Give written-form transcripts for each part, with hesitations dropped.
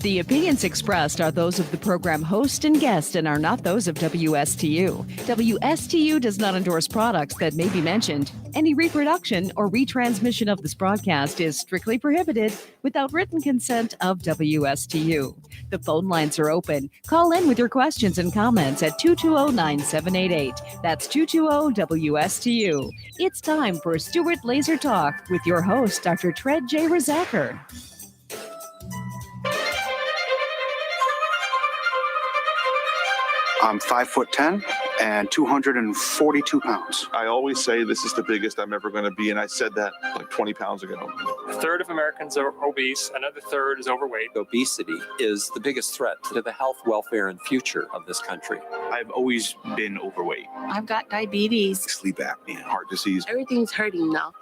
The opinions expressed are those of the program host and guest and are not those of WSTU. WSTU does not endorse products that may be mentioned. Any reproduction or retransmission of this broadcast is strictly prohibited without written consent of WSTU. The phone lines are open. Call in with your questions and comments at 220-9788. That's 220-WSTU. It's time for Stuart Laser Talk with your host, Dr. Tred J. Rosacker. I'm 5'10" and 242 pounds. I always say this is the biggest I'm ever going to be, and I said that like 20 pounds ago. A third of Americans are obese, another third is overweight. Obesity is the biggest threat to the health, welfare, and future of this country. I've always been overweight. I've got diabetes. Sleep apnea, heart disease. Everything's hurting now.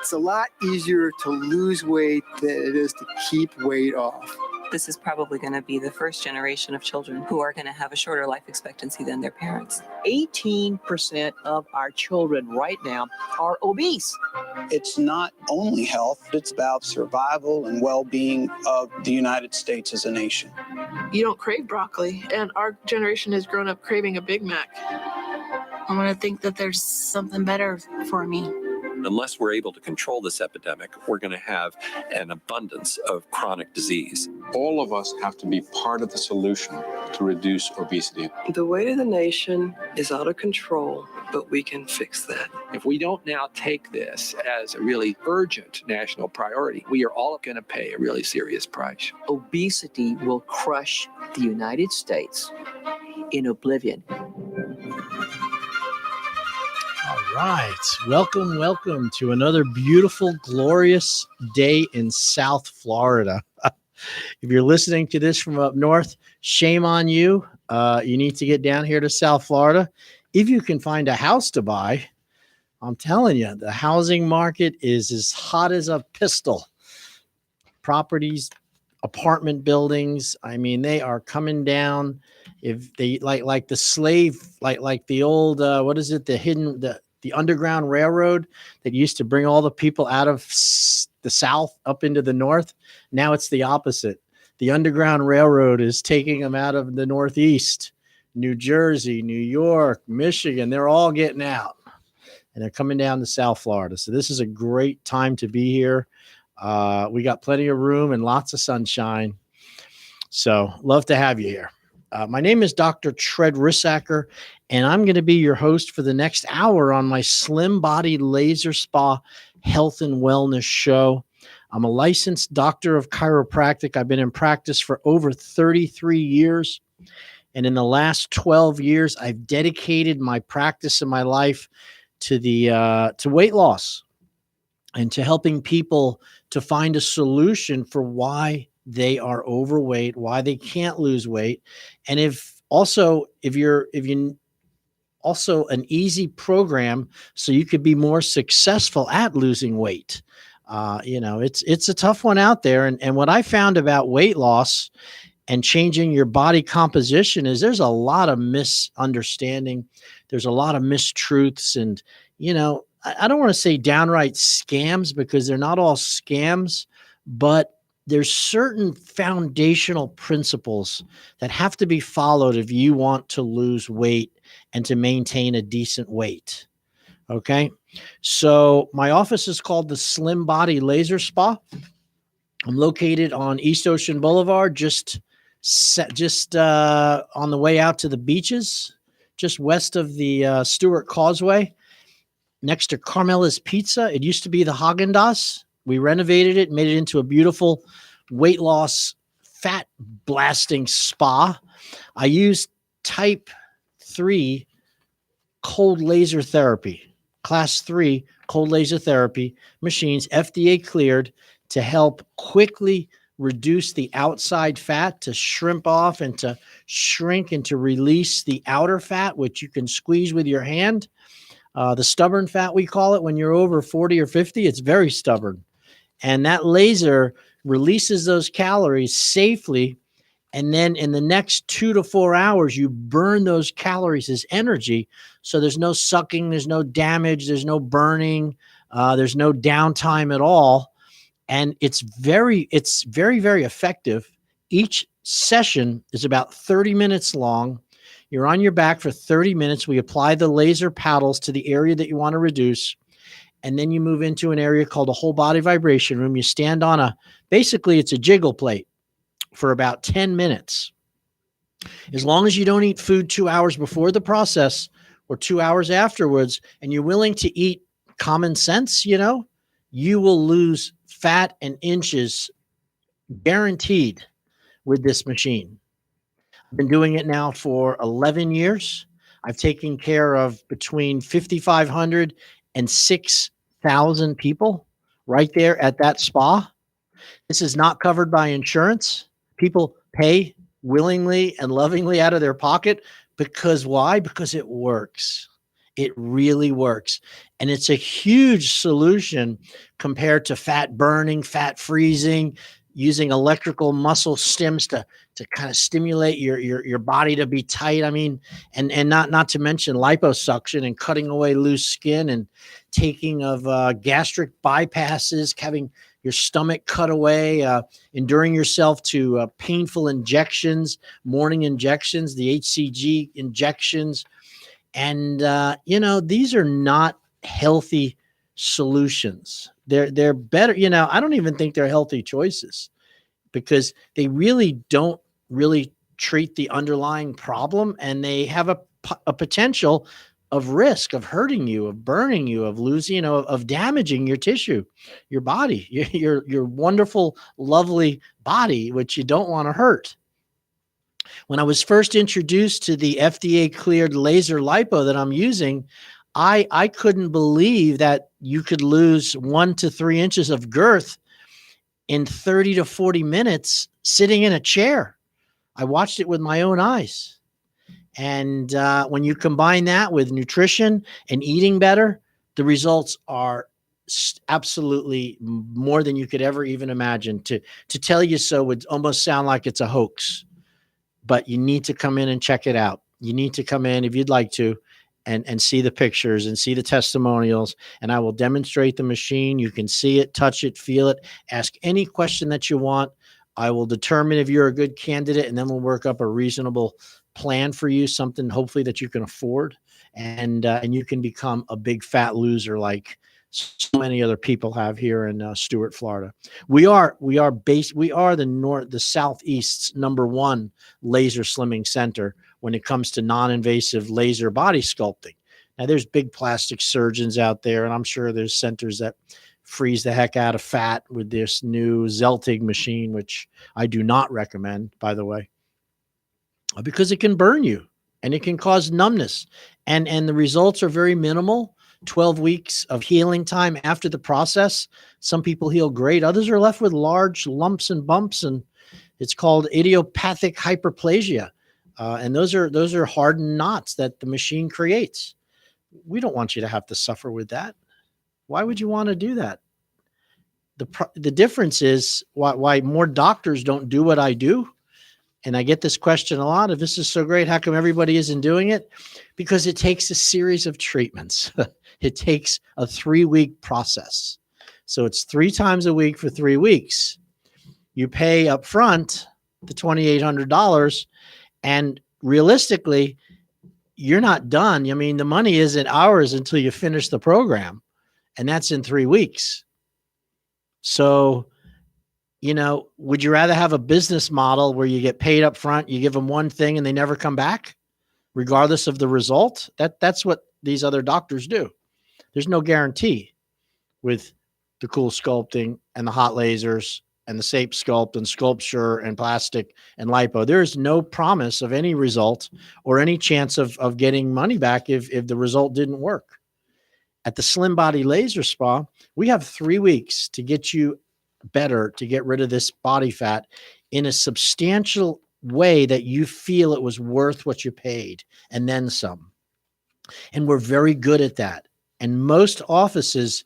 It's a lot easier to lose weight than it is to keep weight off. This is probably going to be the first generation of children who are going to have a shorter life expectancy than their parents. 18% of our children right now are obese. It's not only health, it's about survival and well-being of the United States as a nation. You don't crave broccoli, and our generation has grown up craving a Big Mac. I want to think that there's something better for me. Unless we're able to control this epidemic, we're going to have an abundance of chronic disease. All of us have to be part of the solution to reduce obesity. The weight of the nation is out of control, but we can fix that. If we don't now take this as a really urgent national priority, we are all going to pay a really serious price. Obesity will crush the United States in oblivion. All right. Welcome to another beautiful, glorious day in South Florida. If you're listening to this from up north, shame on you. You need to get down here to South Florida. If you can find a house to buy, I'm telling you, the housing market is as hot as a pistol. Properties, apartment buildings, I mean, they are coming down. If they like the slave, like the old, what is it? The Underground Railroad that used to bring all the people out of the South up into the North. Now it's the opposite. The Underground Railroad is taking them out of the Northeast, New Jersey, New York, Michigan. They're all getting out and they're coming down to South Florida. So this is a great time to be here. We got plenty of room and lots of sunshine. So love to have you here. My name is Dr. Tred Rosacker, and I'm going to be your host for the next hour on my Slim Body Laser Spa Health and Wellness show. I'm a licensed doctor of chiropractic. I've been in practice for over 33 years. And in the last 12 years, I've dedicated my practice and my life to to weight loss and to helping people to find a solution for why they are overweight, why they can't lose weight. And if you're also an easy program so you could be more successful at losing weight. It's a tough one out there. And what I found about weight loss and changing your body composition is there's a lot of misunderstanding. There's a lot of mistruths. And, I don't want to say downright scams because they're not all scams, but there's certain foundational principles that have to be followed if you want to lose weight and to maintain a decent weight. Okay. So my office is called the Slim Body Laser Spa. I'm located on East Ocean Boulevard, just on the way out to the beaches, just west of the Stewart Causeway, next to Carmela's Pizza. It used to be the Haagen-Dazs. We renovated it, made it into a beautiful weight loss, fat blasting spa. I use type 3 cold laser therapy, class 3 cold laser therapy machines, FDA cleared to help quickly reduce the outside fat, to shrimp off and to shrink and to release the outer fat, which you can squeeze with your hand. The stubborn fat, we call it, when you're over 40 or 50, it's very stubborn. And that laser releases those calories safely. And then in the next 2 to 4 hours, you burn those calories as energy. So there's no sucking, there's no damage, there's no burning, there's no downtime at all. And it's very, very effective. Each session is about 30 minutes long. You're on your back for 30 minutes. We apply the laser paddles to the area that you want to reduce. And then you move into an area called a whole body vibration room. You stand on basically it's a jiggle plate for about 10 minutes. As long as you don't eat food 2 hours before the process or 2 hours afterwards, and you're willing to eat common sense, you will lose fat and inches guaranteed with this machine. I've been doing it now for 11 years. I've taken care of between 5,500 and 6,000 people right there at that spa. This is not covered by insurance. People pay willingly and lovingly out of their pocket because why? Because it works. It really works. And it's a huge solution compared to fat burning, fat freezing, using electrical muscle stims to kind of stimulate your body to be tight. I mean, and not to mention liposuction and cutting away loose skin and taking of gastric bypasses, having your stomach cut away, enduring yourself to painful injections, morning injections, the HCG injections. And, these are not healthy solutions. They're better. I don't even think they're healthy choices because they really don't really treat the underlying problem. And they have a potential of risk of hurting you, of burning you, of losing, of damaging your tissue, your body, your wonderful, lovely body, which you don't want to hurt. When I was first introduced to the FDA cleared laser lipo that I'm using, I couldn't believe that you could lose 1 to 3 inches of girth in 30 to 40 minutes sitting in a chair. I watched it with my own eyes. And when you combine that with nutrition and eating better, the results are absolutely more than you could ever even imagine. To tell you so would almost sound like it's a hoax, but you need to come in and check it out. You need to come in if you'd like to and see the pictures and see the testimonials, and I will demonstrate the machine. You can see it, touch it, feel it, ask any question that you want. I will determine if you're a good candidate, and then we'll work up a reasonable plan for you, something hopefully that you can afford, and you can become a big fat loser like so many other people have here in Stuart, Florida. We are the Southeast's #1 laser slimming center when it comes to non-invasive laser body sculpting. Now there's big plastic surgeons out there, and I'm sure there's centers that freeze the heck out of fat with this new Zeltig machine, which I do not recommend, by the way, because it can burn you and it can cause numbness, and the results are very minimal. 12 weeks of healing time after the process. Some people heal great. Others are left with large lumps and bumps, and it's called idiopathic hyperplasia. And those are hardened knots that the machine creates. We don't want you to have to suffer with that. Why would you want to do that? The difference is why more doctors don't do what I do. And I get this question a lot: if this is so great, how come everybody isn't doing it? Because it takes a series of treatments. It takes a 3-week process. So it's 3 times a week for 3 weeks. You pay up front the $2,800, and realistically, you're not done. I mean, the money isn't ours until you finish the program, and that's in 3 weeks. So, would you rather have a business model where you get paid up front, you give them one thing and they never come back, regardless of the result? That's what these other doctors do. There's no guarantee with the cool sculpting and the hot lasers and the Sape Sculpt and Sculpture and plastic and lipo. There is no promise of any result or any chance of getting money back if the result didn't work. At the Slim Body Laser Spa, we have 3 weeks to get you better, to get rid of this body fat in a substantial way that you feel it was worth what you paid, and then some. And we're very good at that. And most offices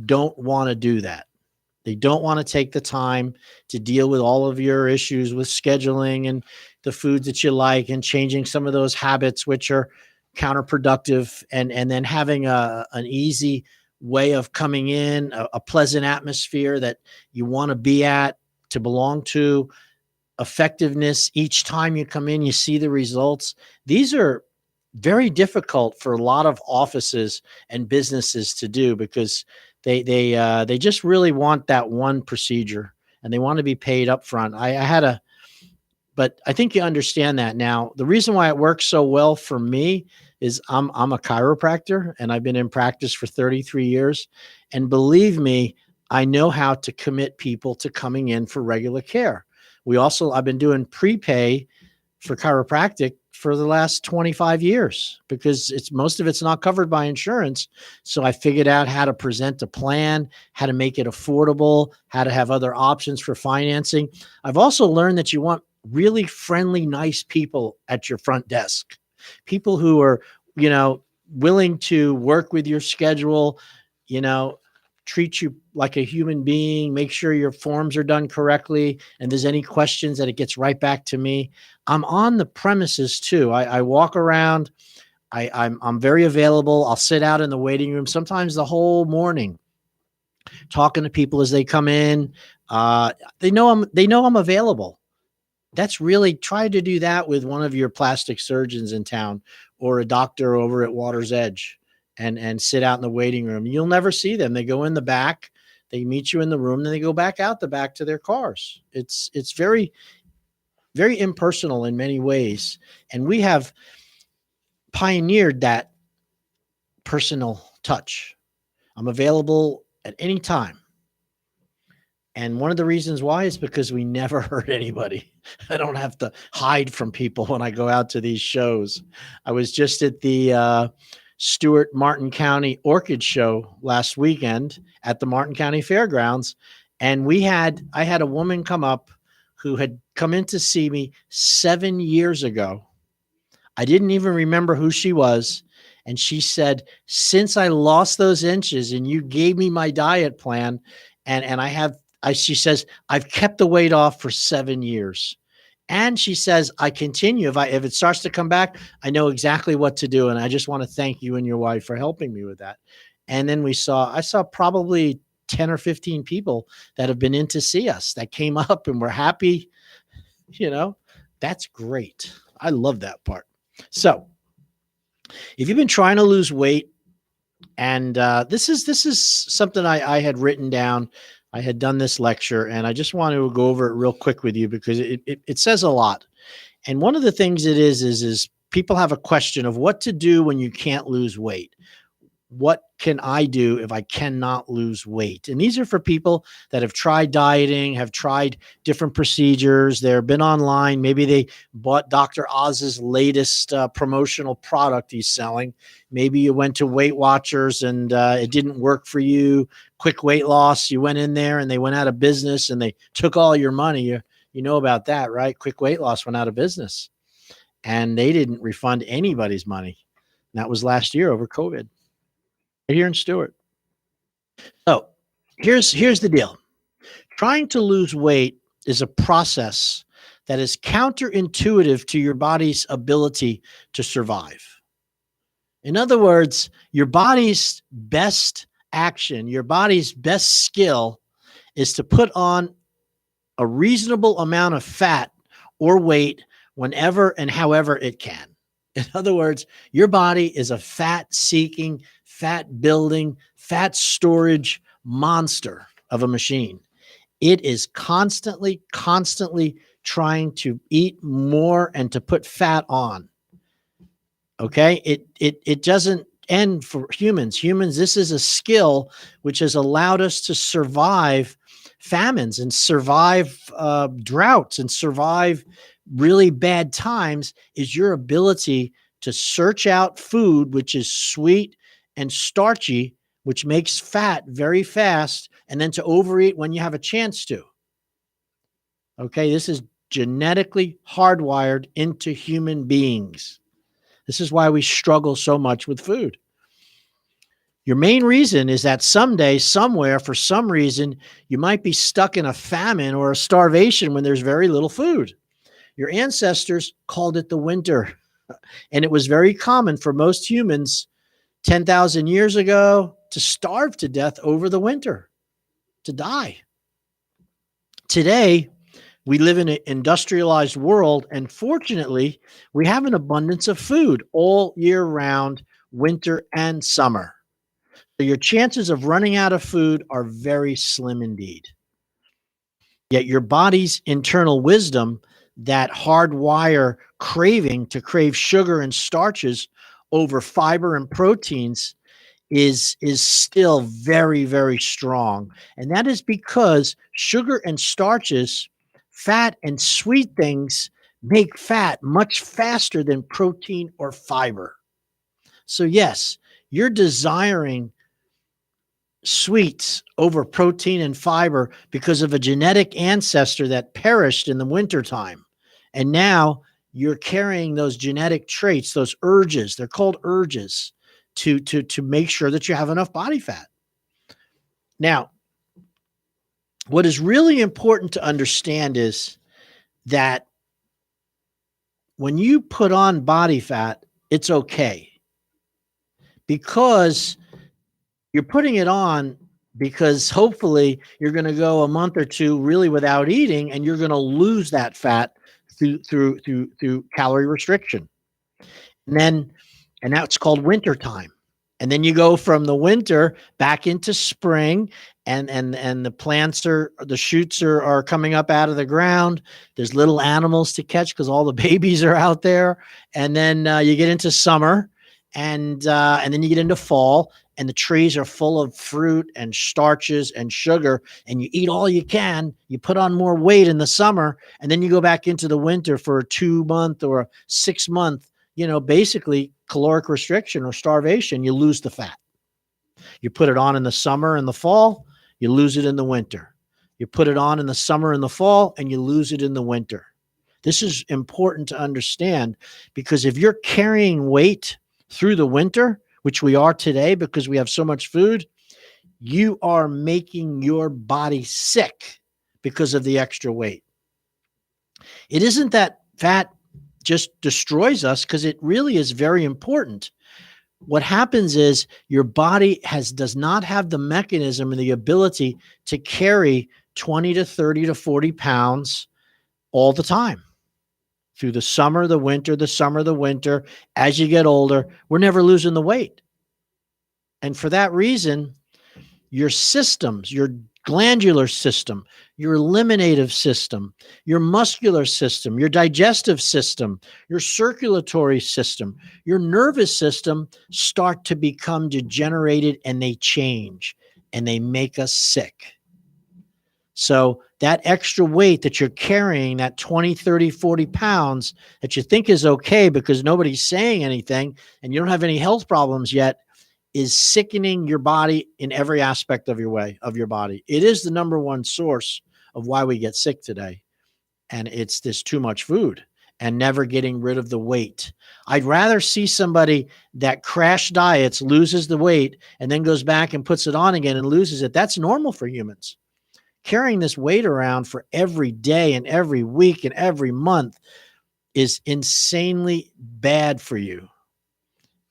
don't want to do that. They don't want to take the time to deal with all of your issues with scheduling and the foods that you like and changing some of those habits, which are counterproductive, and then having an easy way of coming in, a pleasant atmosphere that you want to be at, to belong to. effectiveness. Each time you come in, you see the results. These are very difficult for a lot of offices and businesses to do because they just really want that one procedure and they want to be paid up front. But I think you understand that now. The reason why it works so well for me is I'm a chiropractor and I've been in practice for 33 years. And believe me, I know how to commit people to coming in for regular care. I've been doing prepay for chiropractic for the last 25 years because most of it's not covered by insurance. So I figured out how to present a plan, how to make it affordable, how to have other options for financing. I've also learned that you want really friendly, nice people at your front desk, people who are, willing to work with your schedule, treat you like a human being, make sure your forms are done correctly. And there's any questions that it gets right back to me. I'm on the premises too. I walk around. I'm very available. I'll sit out in the waiting room, sometimes the whole morning, talking to people as they come in. They know I'm available. Try to do that with one of your plastic surgeons in town or a doctor over at Water's Edge and sit out in the waiting room. You'll never see them. They go in the back, they meet you in the room, then they go back out the back to their cars. It's very, very impersonal in many ways. And we have pioneered that personal touch. I'm available at any time. And one of the reasons why is because we never hurt anybody. I don't have to hide from people when I go out to these shows. I was just at the Stewart Martin County Orchid Show last weekend at the Martin County Fairgrounds. And I had a woman come up who had come in to see me 7 years ago. I didn't even remember who she was. And she said, since I lost those inches and you gave me my diet plan she says, I've kept the weight off for 7 years. And she says, I continue. If it starts to come back, I know exactly what to do. And I just want to thank you and your wife for helping me with that. And then I saw probably 10 or 15 people that have been in to see us that came up and were happy. That's great. I love that part. So if you've been trying to lose weight, and this is something I had written down. I had done this lecture and I just want to go over it real quick with you because it says a lot. And one of the things it is people have a question of what to do when you can't lose weight. What can I do if I cannot lose weight? And these are for people that have tried dieting, have tried different procedures. They've been online. Maybe they bought Dr. Oz's latest promotional product he's selling. Maybe you went to Weight Watchers and it didn't work for you. Quick weight loss. You went in there and they went out of business and they took all your money. You know about that, right? Quick weight loss went out of business and they didn't refund anybody's money. And that was last year over COVID. Here in Stewart. So here's the deal. Trying to lose weight is a process that is counterintuitive to your body's ability to survive. In other words, your body's best action, your body's best skill is to put on a reasonable amount of fat or weight whenever and however it can. In other words, your body is a fat-seeking, fat-building, fat storage monster of a machine. It is constantly trying to eat more and to put fat on. Okay? It doesn't end for humans. Humans, this is a skill which has allowed us to survive famines and survive droughts and survive really bad times, is your ability to search out food which is sweet and starchy, which makes fat very fast, and then to overeat when you have a chance to. Okay, this is genetically hardwired into human beings. This is why we struggle so much with food. Your main reason is that someday, somewhere, for some reason, you might be stuck in a famine or a starvation when there's very little food. Your ancestors called it the winter, and it was very common for most humans 10,000 years ago to starve to death over the winter, to die. Today, We live in an industrialized world, and fortunately, we have an abundance of food all year round, winter and summer. So your chances of running out of food are very slim indeed. Yet your body's internal wisdom, that hardwire craving to crave sugar and starches over fiber and proteins, is still very, very strong. And that is because sugar and starches, fat and sweet things, make fat much faster than protein or fiber. So yes, you're desiring sweets over protein and fiber because of a genetic ancestor that perished in the wintertime. And now you're carrying those genetic traits, those urges, they're called urges, to make sure that you have enough body fat. Now, what is really important to understand is that when you put on body fat, it's okay, because you're putting it on because hopefully you're going to go a month or two really without eating, and you're going to lose that fat through calorie restriction. And that's called winter time. And then you go from the winter back into spring, and the plants the shoots are coming up out of the ground. There's little animals to catch because all the babies are out there. And then you get into summer, and then you get into fall, and the trees are full of fruit and starches and sugar, and you eat all you can. You put on more weight in the summer, and then you go back into the winter for a 2-month or a 6-month, basically caloric restriction or starvation. You lose the fat. You put it on in the summer and the fall, you lose it in the winter. You put it on in the summer and the fall, and you lose it in the winter. This is important to understand, because if you're carrying weight through the winter, which we are today because we have so much food, you are making your body sick because of the extra weight. It isn't that fat just destroys us, because it really is very important. What happens is your body does not have the mechanism and the ability to carry 20 to 30 to 40 pounds all the time. Through the summer, the winter, the summer, the winter, as you get older, we're never losing the weight. And for that reason, your systems, your glandular system, your eliminative system, your muscular system, your digestive system, your circulatory system, your nervous system start to become degenerated, and they change, and they make us sick. So that extra weight that you're carrying, that 20, 30, 40 pounds that you think is okay because nobody's saying anything and you don't have any health problems yet, is sickening your body in every aspect of your body. It is the number one source of why we get sick today. And it's this too much food and never getting rid of the weight. I'd rather see somebody that crash diets, loses the weight, and then goes back and puts it on again and loses it. That's normal for humans. Carrying this weight around for every day and every week and every month is insanely bad for you,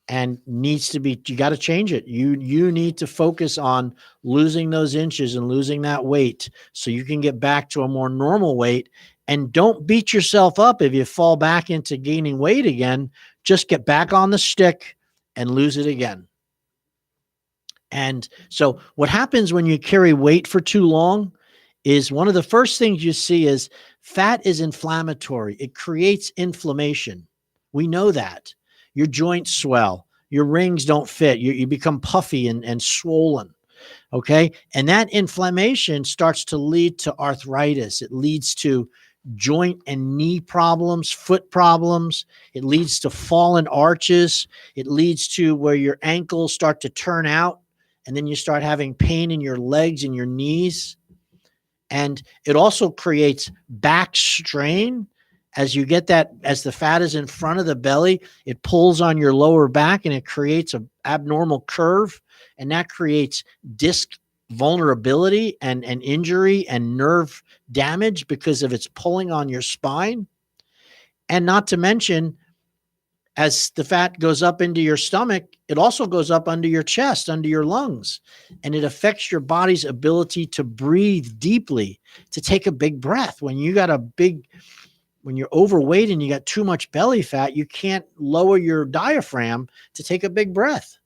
and needs to be, you got to change it. You need to focus on losing those inches and losing that weight so you can get back to a more normal weight. And don't beat yourself up if you fall back into gaining weight again. Just get back on the stick and lose it again. And so what happens when you carry weight for too long is, one of the first things you see is fat is inflammatory. It creates inflammation. We know that. Your joints swell. Your rings don't fit. You become puffy and swollen. Okay. And that inflammation starts to lead to arthritis. It leads to joint and knee problems, foot problems. It leads to fallen arches. It leads to where your ankles start to turn out, and then you start having pain in your legs and your knees. And it also creates back strain. As you get that, as the fat is in front of the belly, it pulls on your lower back and it creates an abnormal curve. And that creates disc vulnerability and injury and nerve damage because of its pulling on your spine. And not to mention, As the fat goes up into your stomach, it also goes up under your chest, under your lungs, and it affects your body's ability to breathe deeply, to take a big breath. When you're overweight and you got too much belly fat, you can't lower your diaphragm to take a big breath.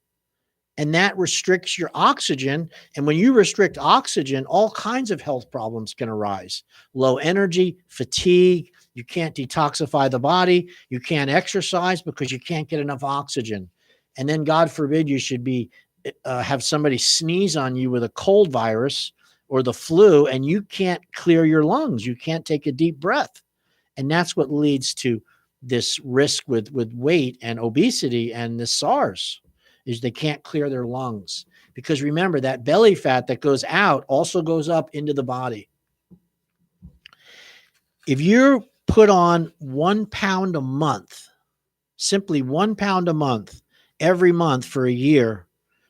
And that restricts your oxygen. And when you restrict oxygen, all kinds of health problems can arise. Low energy, fatigue. You can't detoxify the body. You can't exercise because you can't get enough oxygen. And then God forbid you should have somebody sneeze on you with a cold virus or the flu, and you can't clear your lungs. You can't take a deep breath. And that's what leads to this risk with weight and obesity and the SARS, is they can't clear their lungs. Because remember, that belly fat that goes out also goes up into the body. If you're put on 1 pound a month, simply 1 pound a month, every month for a year,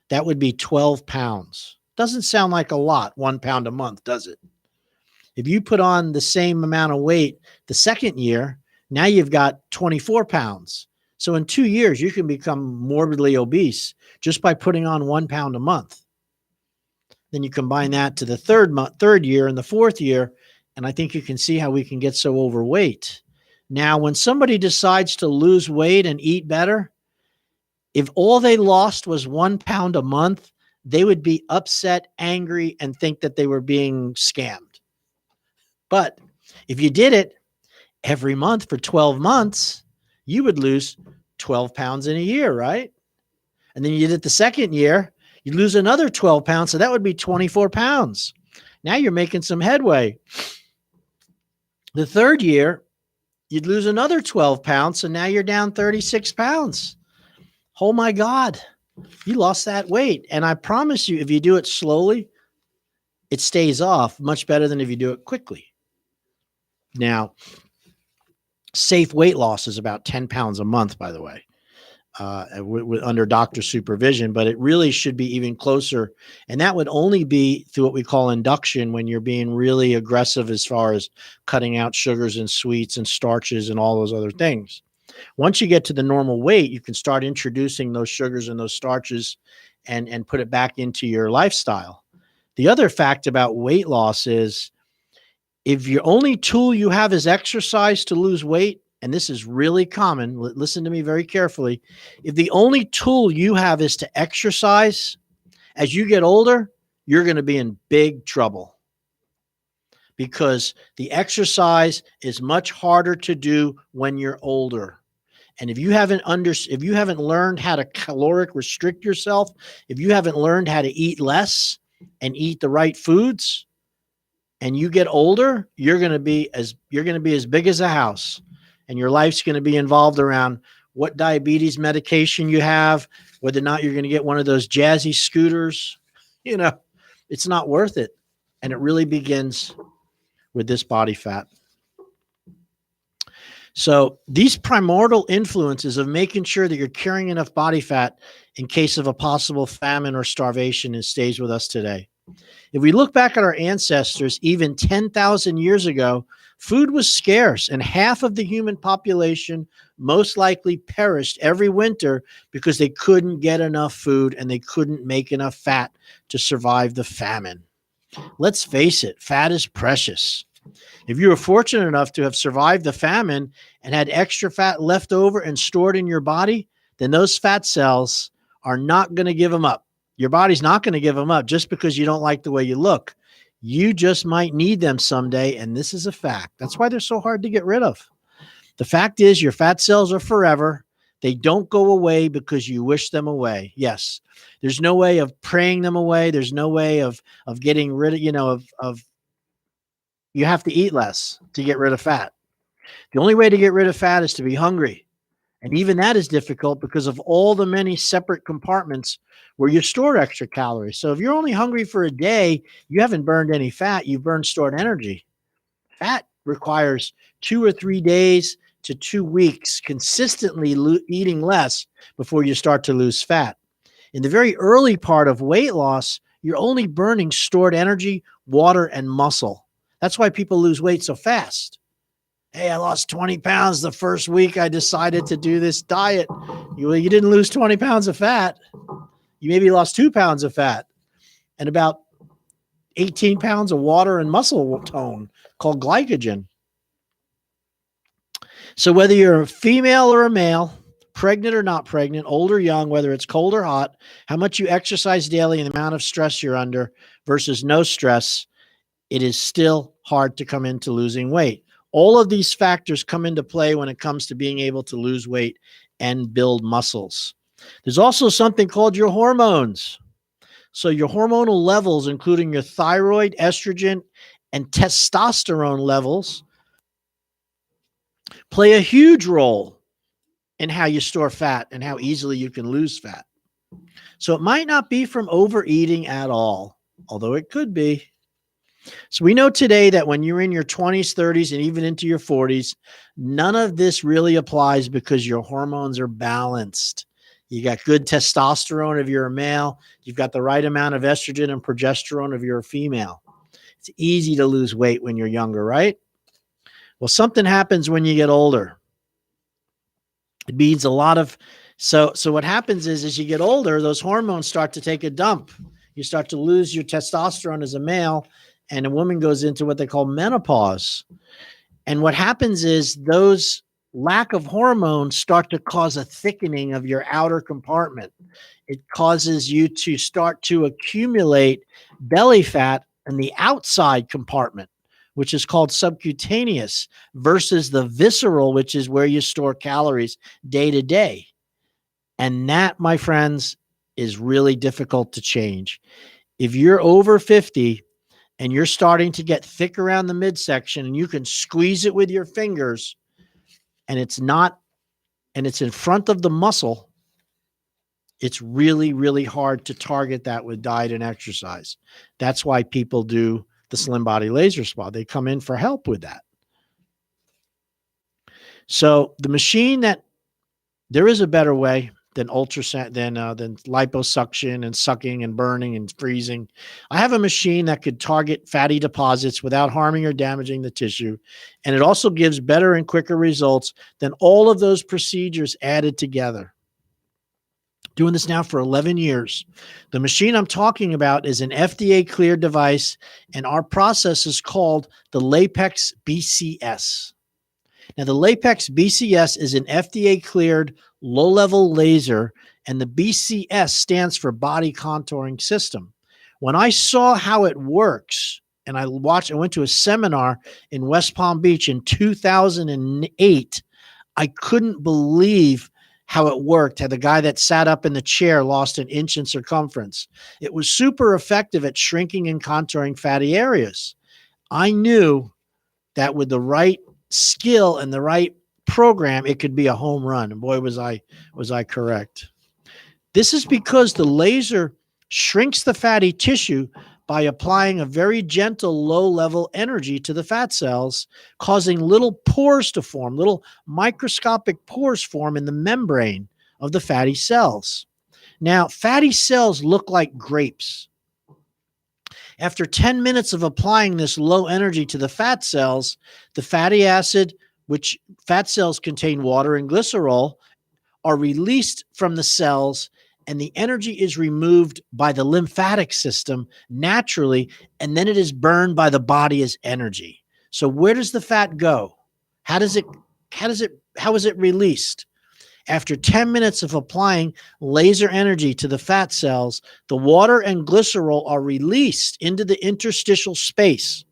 that would be 12 pounds. Doesn't sound like a lot, 1 pound a month, does it? If you put on the same amount of weight the second year, now you've got 24 pounds. So in 2 years, you can become morbidly obese just by putting on 1 pound a month. Then you combine that to the third year and the fourth year, and I think you can see how we can get so overweight. Now, when somebody decides to lose weight and eat better, if all they lost was 1 pound a month, they would be upset, angry, and think that they were being scammed. But if you did it every month for 12 months, you would lose 12 pounds in a year, right? And then you did it the second year, you lose another 12 pounds. So that would be 24 pounds. Now you're making some headway. The third year, you'd lose another 12 pounds. So now you're down 36 pounds. Oh my God, you lost that weight. And I promise you, if you do it slowly, it stays off much better than if you do it quickly. Now, safe weight loss is about 10 pounds a month, by the way, under doctor supervision, but it really should be even closer. And that would only be through what we call induction, when you're being really aggressive as far as cutting out sugars and sweets and starches and all those other things. Once you get to the normal weight, you can start introducing those sugars and those starches and put it back into your lifestyle. The other fact about weight loss is, if your only tool you have is exercise to lose weight, and this is really common, listen to me very carefully. If the only tool you have is to exercise, as you get older, you're going to be in big trouble, because the exercise is much harder to do when you're older. And if you haven't learned how to caloric restrict yourself, if you haven't learned how to eat less and eat the right foods, and you get older, you're going to be as big as a house, and your life's going to be involved around what diabetes medication you have, whether or not you're going to get one of those jazzy scooters. You know, it's not worth it. And it really begins with this body fat. So these primordial influences of making sure that you're carrying enough body fat in case of a possible famine or starvation, it stays with us today. If we look back at our ancestors, even 10,000 years ago, food was scarce, and half of the human population most likely perished every winter because they couldn't get enough food and they couldn't make enough fat to survive the famine. Let's face it, fat is precious. If you were fortunate enough to have survived the famine and had extra fat left over and stored in your body, then those fat cells are not going to give them up. Your body's not going to give them up just because you don't like the way you look. You just might need them someday, and this is a fact. That's why they're so hard to get rid of. The fact is, your fat cells are forever. They don't go away because you wish them away. Yes, there's no way of praying them away. There's no way of getting rid of, you have to eat less to get rid of fat. The only way to get rid of fat is to be hungry. And even that is difficult because of all the many separate compartments where you store extra calories. So if you're only hungry for a day, you haven't burned any fat, you've burned stored energy. Fat requires 2 or 3 days to 2 weeks consistently eating less before you start to lose fat. In the very early part of weight loss, you're only burning stored energy, water, and muscle. That's why people lose weight so fast. Hey, I lost 20 pounds the first week I decided to do this diet. You didn't lose 20 pounds of fat. You maybe lost 2 pounds of fat and about 18 pounds of water and muscle tone called glycogen. So whether you're a female or a male, pregnant or not pregnant, old or young, whether it's cold or hot, how much you exercise daily and the amount of stress you're under versus no stress, it is still hard to come into losing weight. All of these factors come into play when it comes to being able to lose weight and build muscles. There's also something called your hormones. So your hormonal levels, including your thyroid, estrogen, and testosterone levels, play a huge role in how you store fat and how easily you can lose fat. So it might not be from overeating at all, although it could be. So we know today that when you're in your 20s, 30s, and even into your 40s, none of this really applies because your hormones are balanced. You got good testosterone if you're a male. You've got the right amount of estrogen and progesterone if you're a female. It's easy to lose weight when you're younger, right? Well, something happens when you get older. It means a lot of, so what happens is as you get older, those hormones start to take a dump. You start to lose your testosterone as a male, and a woman goes into what they call menopause. And what happens is those lack of hormones start to cause a thickening of your outer compartment. It causes you to start to accumulate belly fat in the outside compartment, which is called subcutaneous, versus the visceral, which is where you store calories day to day. And that, my friends, is really difficult to change. If you're over 50 and you're starting to get thick around the midsection and you can squeeze it with your fingers and it's in front of the muscle, it's really, really hard to target that with diet and exercise. That's why people do the Slim Body Laser Spa. They come in for help with that. So the machine there is a better way than ultrasound, than liposuction and sucking and burning and freezing. I have a machine that could target fatty deposits without harming or damaging the tissue. And it also gives better and quicker results than all of those procedures added together. Doing this now for 11 years. The machine I'm talking about is an FDA cleared device, and our process is called the Lapex BCS. Now, the Lapex BCS is an FDA cleared low-level laser, and the BCS stands for Body Contouring System. When I saw how it works, and I went to a seminar in West Palm Beach in 2008, I couldn't believe how it worked. How the guy that sat up in the chair lost 1 inch in circumference. It was super effective at shrinking and contouring fatty areas. I knew that with the right skill and the right program, it could be a home run. And boy, was I correct. This is because the laser shrinks the fatty tissue by applying a very gentle low-level energy to the fat cells, causing little pores to form, little microscopic pores form in the membrane of the fatty cells. Now, fatty cells look like grapes. After 10 minutes of applying this low energy to the fat cells, the fatty acid, which fat cells contain water and glycerol, are released from the cells, and the energy is removed by the lymphatic system naturally, and then it is burned by the body as energy. So where does the fat go? How is it released? After 10 minutes of applying laser energy to the fat cells, the water and glycerol are released into the interstitial space,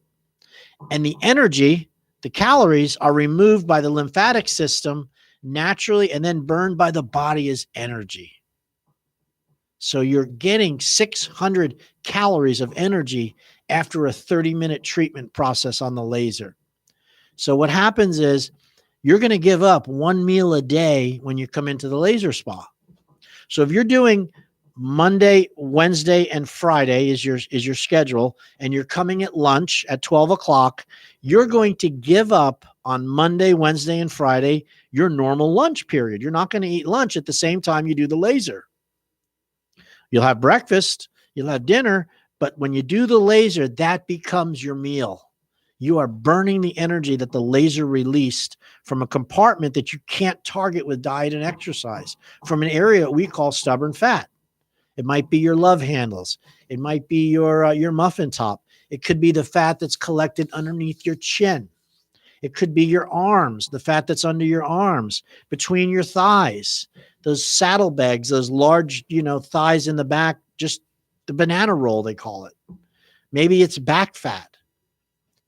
and the energy, the calories, are removed by the lymphatic system naturally and then burned by the body as energy. So you're getting 600 calories of energy after a 30-minute treatment process on the laser. So what happens is you're going to give up 1 meal a day when you come into the laser spa. So if you're doing Monday, Wednesday, and Friday is your schedule, and you're coming at lunch at 12 o'clock, you're going to give up on Monday, Wednesday, and Friday your normal lunch period. You're not going to eat lunch at the same time you do the laser. You'll have breakfast, you'll have dinner, but when you do the laser, that becomes your meal. You are burning the energy that the laser released from a compartment that you can't target with diet and exercise, from an area we call stubborn fat. It might be your love handles. It might be your muffin top. It could be the fat that's collected underneath your chin. It could be your arms, the fat that's under your arms, between your thighs, those saddlebags, those large, thighs in the back, just the banana roll, they call it. Maybe it's back fat.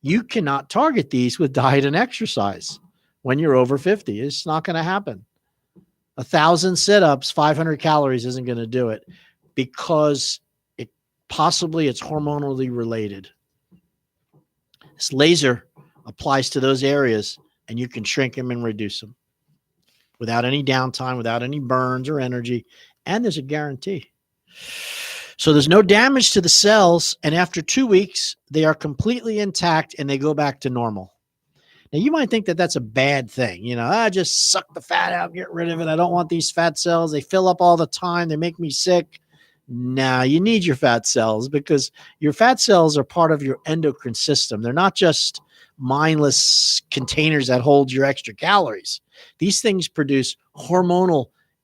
You cannot target these with diet and exercise when you're over 50. It's not going to happen. 1,000 sit-ups, 500 calories isn't going to do it, because it's hormonally related. This laser applies to those areas, and you can shrink them and reduce them without any downtime, without any burns or energy, and there's a guarantee. So there's no damage to the cells, and after 2 weeks, they are completely intact and they go back to normal. Now, you might think that that's a bad thing. Just suck the fat out, get rid of it. I don't want these fat cells. They fill up all the time. They make me sick. Now, you need your fat cells, because your fat cells are part of your endocrine system. They're not just mindless containers that hold your extra calories. These things produce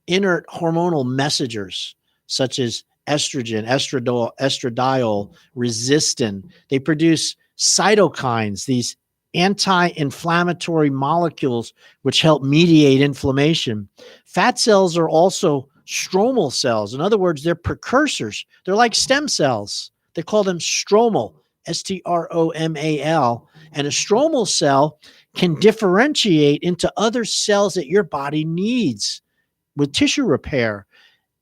inert hormonal messengers, such as estrogen, estradiol, resistin. They produce cytokines, these anti-inflammatory molecules which help mediate inflammation. Fat cells are also stromal cells. In other words, they're precursors. They're like stem cells. They call them stromal, S-T-R-O-M-A-L. And a stromal cell can differentiate into other cells that your body needs with tissue repair.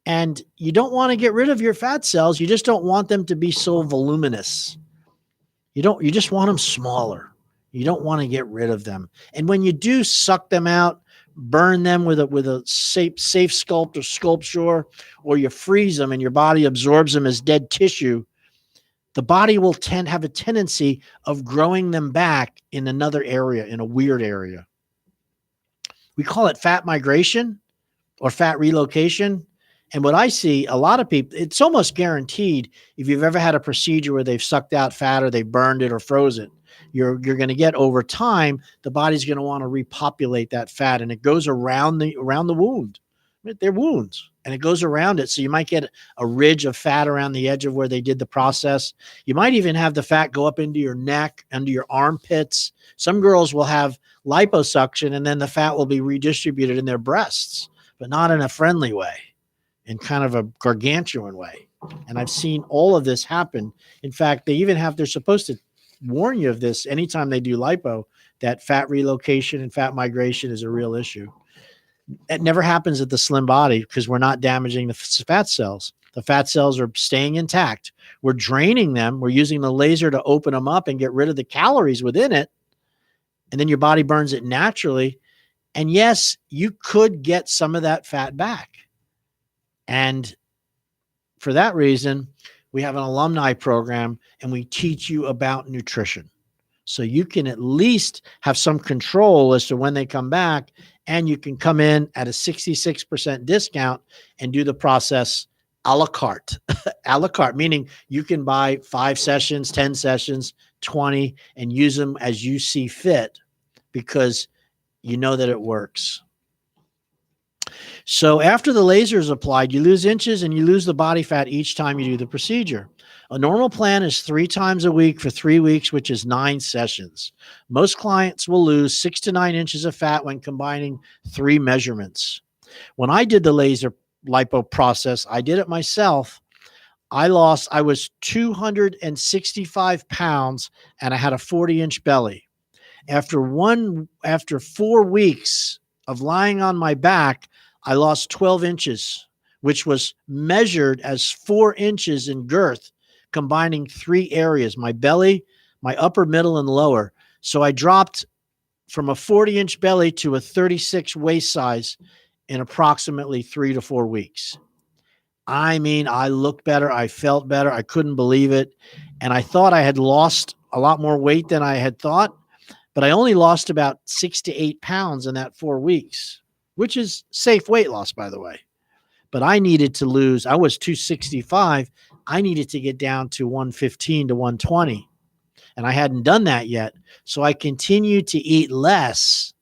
And you don't want to get rid of your fat cells. You just don't want them to be so voluminous. You just want them smaller. You don't want to get rid of them. And when you do suck them out, burn them with a safe sculpt or sculpture, or you freeze them and your body absorbs them as dead tissue, the body will have a tendency of growing them back in another area, in a weird area. We call it fat migration or fat relocation. And what I see, a lot of people, it's almost guaranteed, if you've ever had a procedure where they've sucked out fat or they burned it or froze it, you're going to get, over time, the body's going to want to repopulate that fat, and it goes around the wound. They're wounds, and it goes around it. So you might get a ridge of fat around the edge of where they did the process. You might even have the fat go up into your neck, under your armpits. Some girls will have liposuction, and then the fat will be redistributed in their breasts, but not in a friendly way, in kind of a gargantuan way. And I've seen all of this happen. In fact, they're supposed to warn you of this anytime they do lipo, that fat relocation and fat migration is a real issue. It never happens at the slim body, because we're not damaging the fat cells. The fat cells are staying intact. We're draining them. We're using the laser to open them up and get rid of the calories within it. And then your body burns it naturally. And yes, you could get some of that fat back. And for that reason, we have an alumni program, and we teach you about nutrition. So you can at least have some control as to when they come back, and you can come in at a 66% discount and do the process a la carte. A la carte, meaning you can buy 5 sessions, 10 sessions, 20, and use them as you see fit, because you know that it works. So after the laser is applied, you lose inches and you lose the body fat each time you do the procedure. A normal plan is 3 times a week for 3 weeks, which is 9 sessions. Most clients will lose 6 to 9 inches of fat when combining 3 measurements. When I did the laser lipo process, I did it myself. I was 265 pounds and I had a 40-inch belly. After 4 weeks of lying on my back, I lost 12 inches, which was measured as 4 inches in girth, combining 3 areas, my belly, my upper, middle, and lower. So I dropped from a 40-inch belly to a 36 waist size in approximately 3 to 4 weeks. I mean, I looked better. I felt better. I couldn't believe it. And I thought I had lost a lot more weight than I had thought, but I only lost about 6 to 8 pounds in that 4 weeks, which is safe weight loss, by the way. But I needed to lose, I was 265. I needed to get down to 115 to 120. and I hadn't done that yet. So I continued to eat less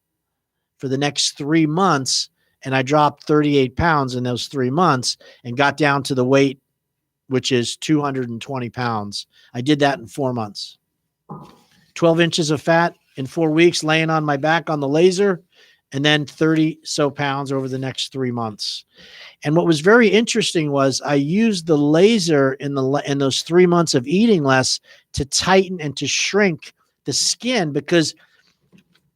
for the next 3 months, and I dropped 38 pounds in those 3 months and got down to the weight, which is 220 pounds. I did that in 4 months. 12 inches of fat in 4 weeks, laying on my back on the laser, and then 30 so pounds over the next 3 months. And what was very interesting was I used the laser in those 3 months of eating less to tighten and to shrink the skin, because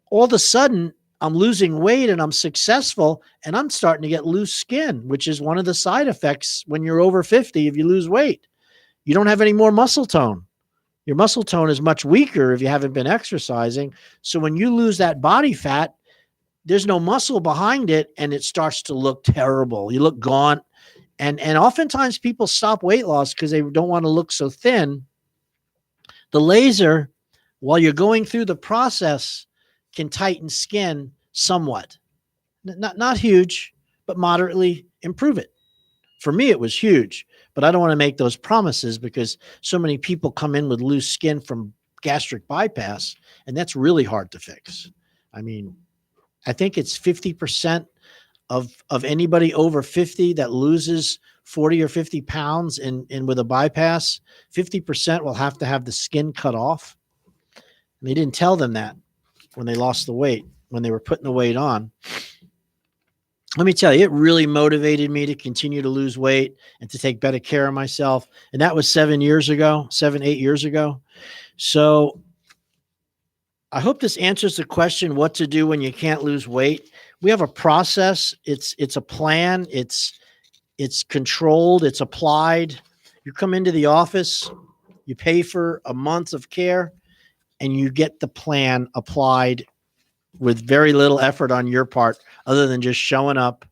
all of a sudden I'm losing weight and I'm successful and I'm starting to get loose skin, which is one of the side effects when you're over 50. If you lose weight, you don't have any more muscle tone. Your muscle tone is much weaker if you haven't been exercising. So when you lose that body fat, there's no muscle behind it, and it starts to look terrible. You look gaunt. And oftentimes people stop weight loss because they don't want to look so thin. The laser, while you're going through the process, can tighten skin somewhat. Not huge, but moderately improve it. For me, it was huge, but I don't want to make those promises because so many people come in with loose skin from gastric bypass, and that's really hard to fix. I mean, I think it's 50% of anybody over 50 that loses 40 or 50 pounds in with a bypass, 50% will have to have the skin cut off. And they didn't tell them that when they lost the weight, when they were putting the weight on. Let me tell you, it really motivated me to continue to lose weight and to take better care of myself. And that was 7, 8 years ago. So I hope this answers the question, what to do when you can't lose weight. We have a process. It's a plan. It's controlled. It's applied. You come into the office, you pay for a month of care, and you get the plan applied with very little effort on your part other than just showing up,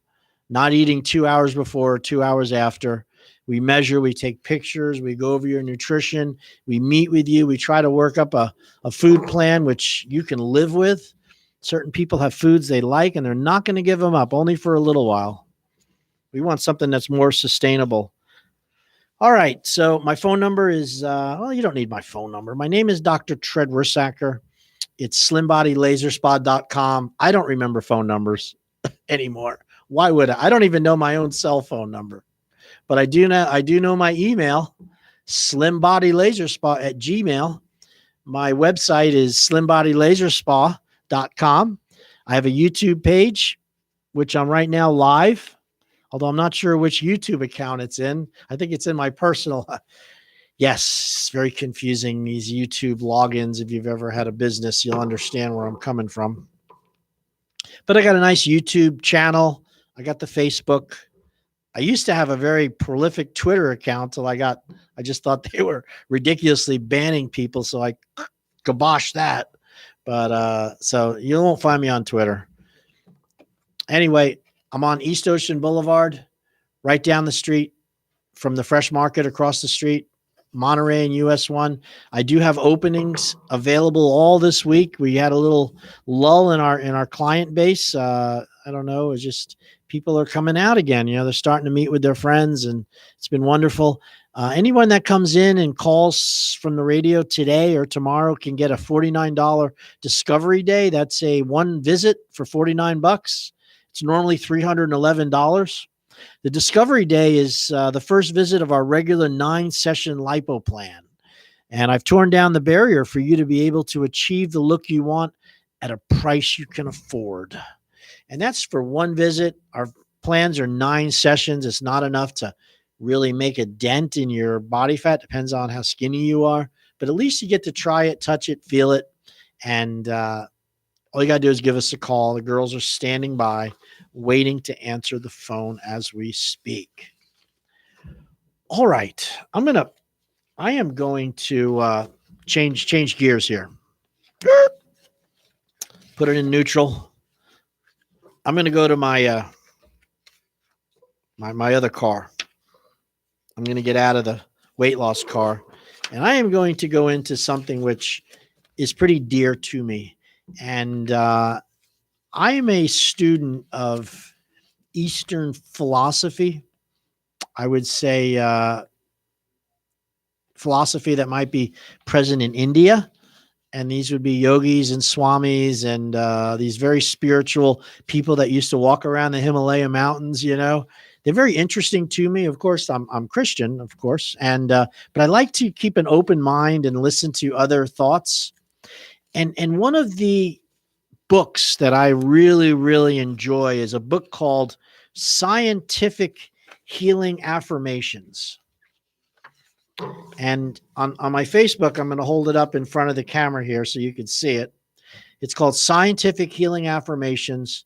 not eating 2 hours before or 2 hours after. We measure, we take pictures, we go over your nutrition, we meet with you, we try to work up a food plan which you can live with. Certain people have foods they like and they're not going to give them up, only for a little while. We want something that's more sustainable. All right, so my phone number is, well, you don't need my phone number. My name is Dr. Tread Wersacker. It's slimbodylaserspa.com. I don't remember phone numbers anymore. Why would I? I don't even know my own cell phone number. But I do know my email, slimbodylaserspa@gmail. My website is slimbodylaserspa.com. I have a YouTube page, which I'm right now live, although I'm not sure which YouTube account it's in. I think it's in my personal. Yes, it's very confusing, these YouTube logins. If you've ever had a business, you'll understand where I'm coming from. But I got a nice YouTube channel. I got the Facebook. I used to have a very prolific Twitter account till I just thought they were ridiculously banning people. So I kiboshed that. But so you won't find me on Twitter. Anyway, I'm on East Ocean Boulevard, right down the street from the Fresh Market across the street, Monterey and US 1. I do have openings available all this week. We had a little lull in our client base. I don't know. It's just people are coming out again. You know, they're starting to meet with their friends, and it's been wonderful. Anyone that comes in and calls from the radio today or tomorrow can get a $49 discovery day. That's a one visit for $49. It's normally $311. The discovery day is the first visit of our regular 9-session lipo plan. And I've torn down the barrier for you to be able to achieve the look you want at a price you can afford. And that's for one visit. Our plans are 9 sessions. It's not enough to really make a dent in your body fat. Depends on how skinny you are. But at least you get to try it, touch it, feel it. And all you got to do is give us a call. The girls are standing by, waiting to answer the phone as we speak. All right. I am going to change gears here. Put it in neutral. I'm going to go to my my other car. I'm going to get out of the weight loss car, and I am going to go into something which is pretty dear to me. And I am a student of Eastern philosophy. I would say philosophy that might be present in India. And these would be yogis and swamis and these very spiritual people that used to walk around the Himalaya mountains. They're very interesting to me. Of course, I'm Christian, of course, but I like to keep an open mind and listen to other thoughts. And one of the books that I really, really enjoy is a book called Scientific Healing Affirmations. And on my Facebook, I'm going to hold it up in front of the camera here so you can see it. It's called Scientific Healing Affirmations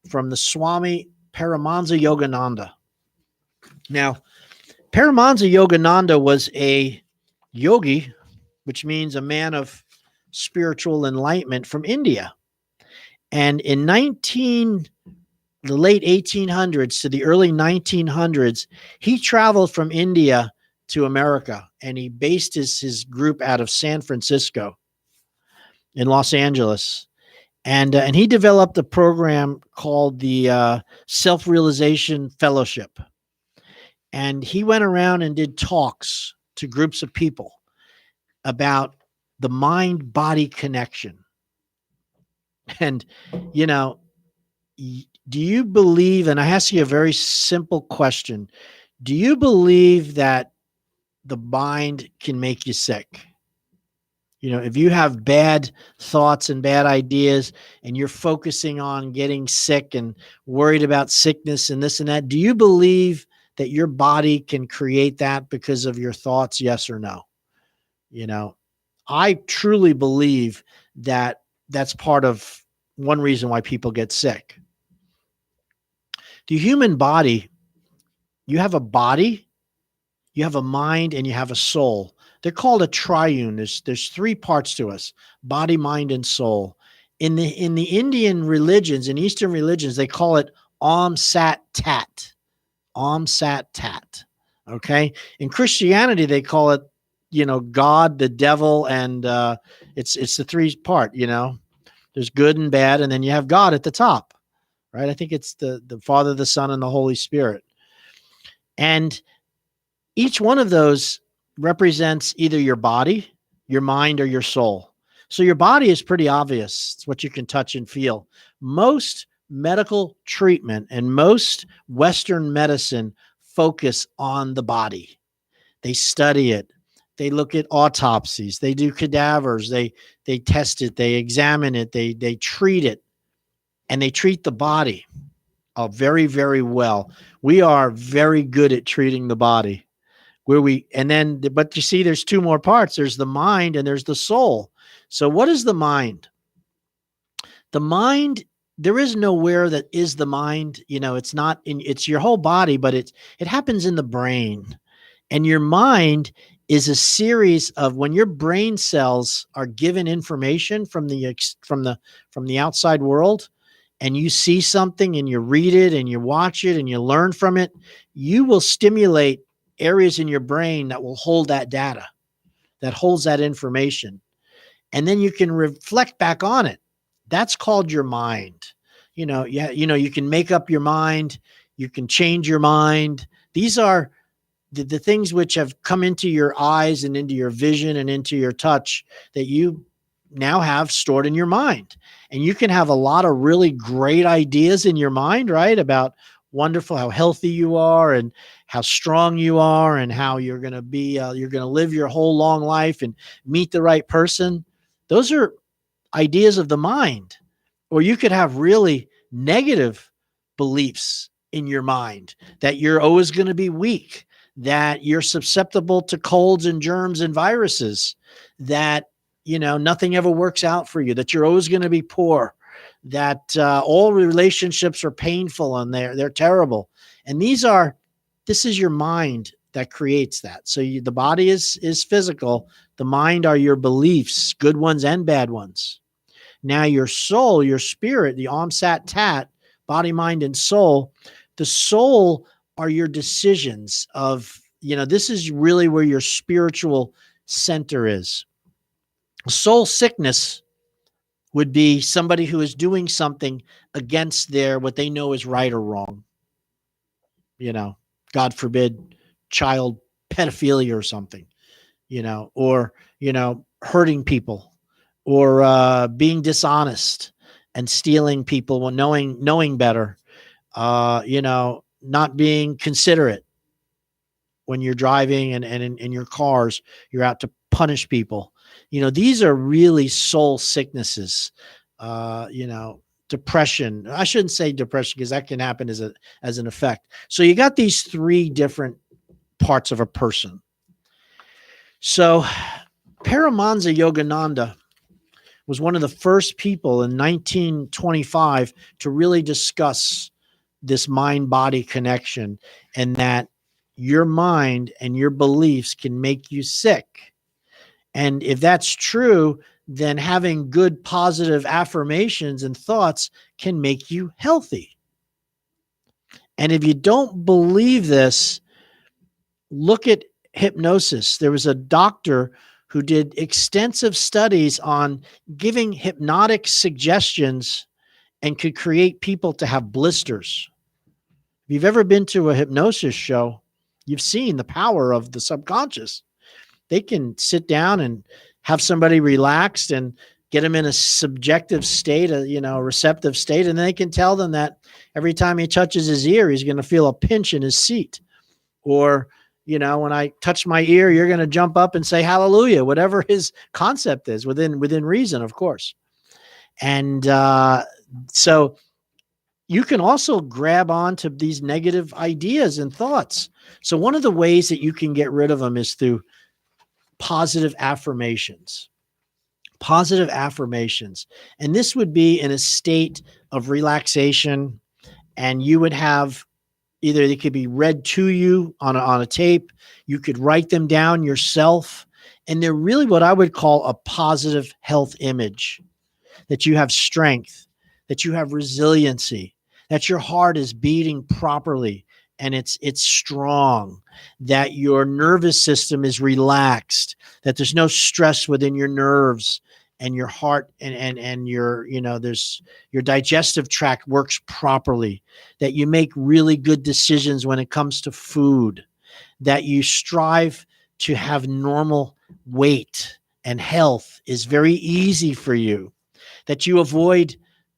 from the Swami Paramahansa Yogananda. Now, Paramahansa Yogananda was a yogi, which means a man of spiritual enlightenment from India. And in the late 1800s to the early 1900s, he traveled from India to America, and he based his group out of San Francisco in Los Angeles. And he developed a program called the Self-Realization Fellowship. And he went around and did talks to groups of people about the mind-body connection. And, do you believe, and I ask you a very simple question, do you believe that the mind can make you sick? If you have bad thoughts and bad ideas and you're focusing on getting sick and worried about sickness and this and that, do you believe that your body can create that because of your thoughts? Yes or no? I truly believe that that's part of one reason why people get sick. The human body, you have a body, you have a mind, and you have a soul. They're called a triune. There's three parts to us: body, mind, and soul. In the Indian religions, in Eastern religions, they call it Om Sat Tat. Om Sat Tat. Okay. In Christianity, they call it, God, the devil, and it's the three part. There's good and bad, and then you have God at the top, right? I think it's the Father, the Son, and the Holy Spirit. And each one of those represents either your body, your mind, or your soul. So your body is pretty obvious. It's what you can touch and feel. Most medical treatment and most Western medicine focus on the body. They study it. They look at autopsies. They do cadavers. They test it. They examine it. They treat it. And they treat the body very, very well. We are very good at treating the body. But you see, there's two more parts. There's the mind and there's the soul. So what is the mind? The mind, there is nowhere that is the mind. It's not it's your whole body, but it happens in the brain. And your mind is a series of, when your brain cells are given information from the outside world, and you see something and you read it and you watch it and you learn from it, you will stimulate areas in your brain that will hold that data, that holds that information. And then you can reflect back on it. That's called your mind. You can make up your mind. You can change your mind. These are the things which have come into your eyes and into your vision and into your touch that you now have stored in your mind. And you can have a lot of really great ideas in your mind, right? About wonderful, how healthy you are and how strong you are and how you're going to be, you're going to live your whole long life and meet the right person. Those are ideas of the mind. Or you could have really negative beliefs in your mind that you're always going to be weak, that you're susceptible to colds and germs and viruses, that nothing ever works out for you, that you're always going to be poor, that all relationships are painful and they're terrible. And this is your mind that creates that. So the body is physical. The mind are your beliefs, good ones and bad ones. Now your soul, your spirit, the Om Sat Tat, body, mind, and soul, the soul are your decisions of, this is really where your spiritual center is. Soul sickness would be somebody who is doing something against what they know is right or wrong. God forbid, child pedophilia or something. or, hurting people, or being dishonest and stealing people when knowing better, not being considerate when you're driving and in your cars, you're out to punish people. These are really soul sicknesses. Depression. I shouldn't say depression because that can happen as an effect. So you got these three different parts of a person. So Paramahansa Yogananda was one of the first people in 1925 to really discuss this mind-body connection, and that your mind and your beliefs can make you sick. And if that's true, then having good positive affirmations and thoughts can make you healthy. And if you don't believe this, look at hypnosis. There was a doctor who did extensive studies on giving hypnotic suggestions and could create people to have blisters. If you've ever been to a hypnosis show, you've seen the power of the subconscious. They can sit down and have somebody relaxed and get them in a subjective state, a receptive state, and they can tell them that every time he touches his ear, he's going to feel a pinch in his seat. Or, when I touch my ear, you're going to jump up and say hallelujah, whatever his concept is, within reason, of course. And so you can also grab onto these negative ideas and thoughts. So one of the ways that you can get rid of them is through positive affirmations. Positive affirmations. And this would be in a state of relaxation, and you would have either they could be read to you on a tape, you could write them down yourself, and they're really what I would call a positive health image. That you have strength, that you have resiliency, that your heart is beating properly and it's strong, that your nervous system is relaxed, that there's no stress within your nerves and your heart and your, there's your digestive tract works properly, that you make really good decisions when it comes to food, that you strive to have normal weight and health is very easy for you, that you avoid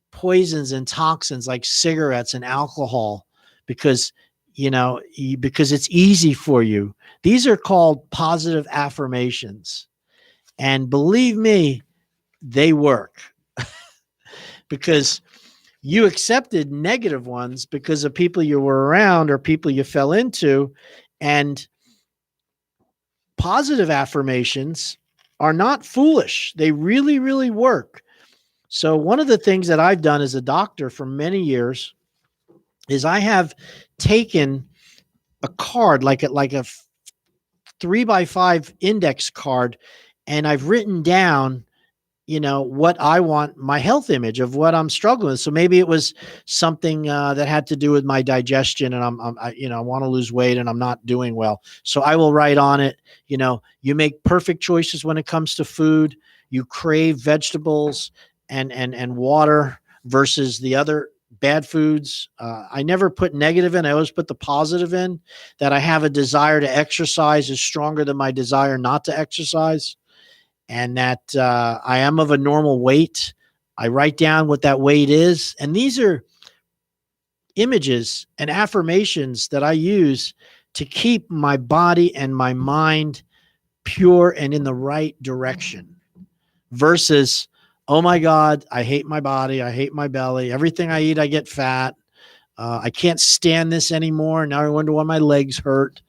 poisons and toxins like cigarettes and alcohol because it's easy for you. These are called positive affirmations. And believe me, they work because you accepted negative ones because of people you were around or people you fell into. And positive affirmations are not foolish. They really, really work. So one of the things that I've done as a doctor for many years is I have taken a card, like a 3x5 index card, and I've written down, what I want, my health image of what I'm struggling with. So maybe it was something that had to do with my digestion, and I want to lose weight and I'm not doing well. So I will write on it, you make perfect choices when it comes to food. You crave vegetables and water versus the other bad foods. I never put negative in. I always put the positive in, that I have a desire to exercise is stronger than my desire not to exercise. And that I am of a normal weight. I write down what that weight is. And these are images and affirmations that I use to keep my body and my mind pure and in the right direction versus, oh my God, I hate my body. I hate my belly. Everything I eat, I get fat. I can't stand this anymore. Now I wonder why my legs hurt.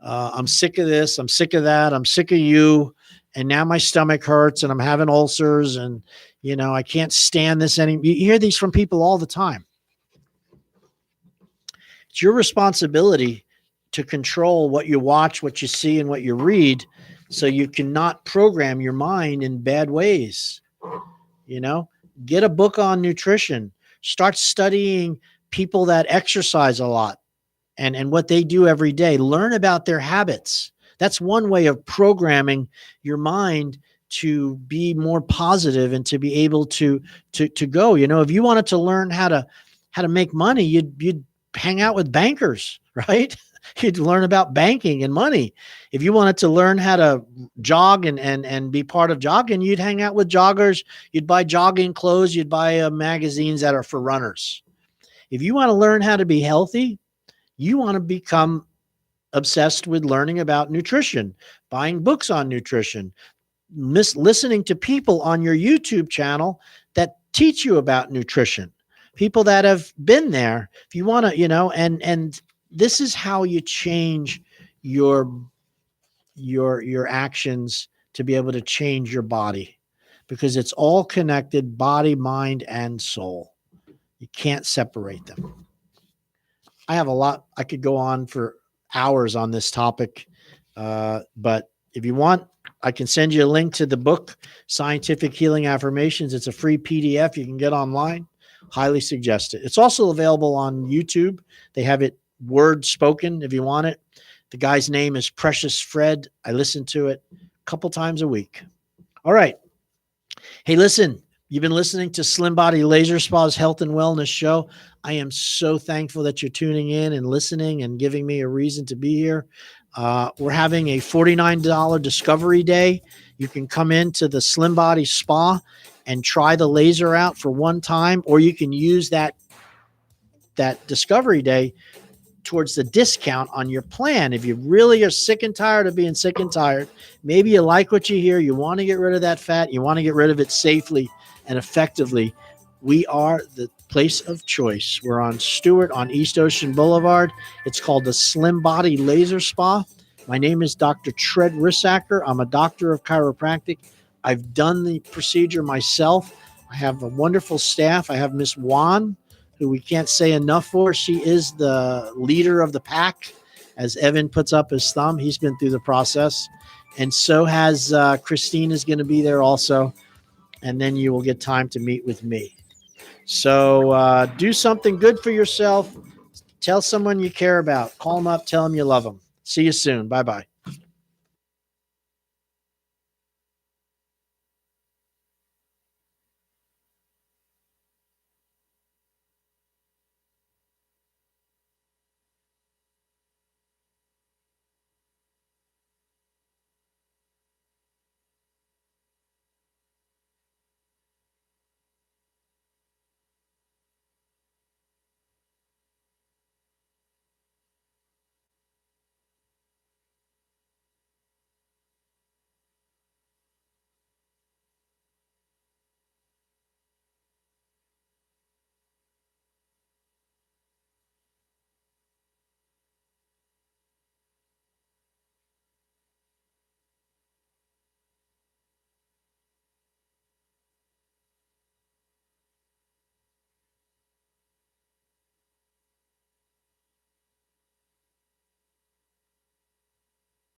I'm sick of this. I'm sick of that. I'm sick of you. And now my stomach hurts and I'm having ulcers and, I can't stand this anymore. You hear these from people all the time. It's your responsibility to control what you watch, what you see, and what you read, so you cannot program your mind in bad ways. Get a book on nutrition. Start studying people that exercise a lot and what they do every day. Learn about their habits. That's one way of programming your mind to be more positive and to be able to go. If you wanted to learn how to make money, you'd hang out with bankers, right? You'd learn about banking and money. If you wanted to learn how to jog and be part of jogging, you'd hang out with joggers. You'd buy jogging clothes. You'd buy magazines that are for runners. If you want to learn how to be healthy, you want to become obsessed with learning about nutrition, buying books on nutrition, listening to people on your YouTube channel that teach you about nutrition, people that have been there. If you want to, and this is how you change your actions to be able to change your body, because it's all connected, body, mind, and soul. You can't separate them. I have a lot. I could go on for hours on this topic, but if you want, I can send you a link to the book, Scientific Healing Affirmations. It's a free PDF you can get online. Highly suggest it. It's also available on YouTube. They have it word spoken if you want it. The guy's name is Precious Fred. I listen to it a couple times a week. All right. Hey, listen, you've been listening to Slim Body Laser Spa's Health and Wellness Show. I am so thankful that you're tuning in and listening and giving me a reason to be here. We're having a $49 Discovery Day. You can come into the Slim Body Spa and try the laser out for one time, or you can use that Discovery Day towards the discount on your plan. If you really are sick and tired of being sick and tired, maybe you like what you hear, you want to get rid of that fat, you want to get rid of it safely and effectively, we are the place of choice. We're on Stewart on East Ocean Boulevard. It's called the Slim Body Laser Spa. My name is Dr. Tread Rissacker. I'm a doctor of chiropractic. I've done the procedure myself. I have a wonderful staff. I have Miss Juan, who we can't say enough for. She is the leader of the pack. As Evan puts up his thumb, he's been through the process. And so has Christine is going to be there also. And then you will get time to meet with me. So do something good for yourself. Tell someone you care about. Call them up. Tell them you love them. See you soon. Bye-bye.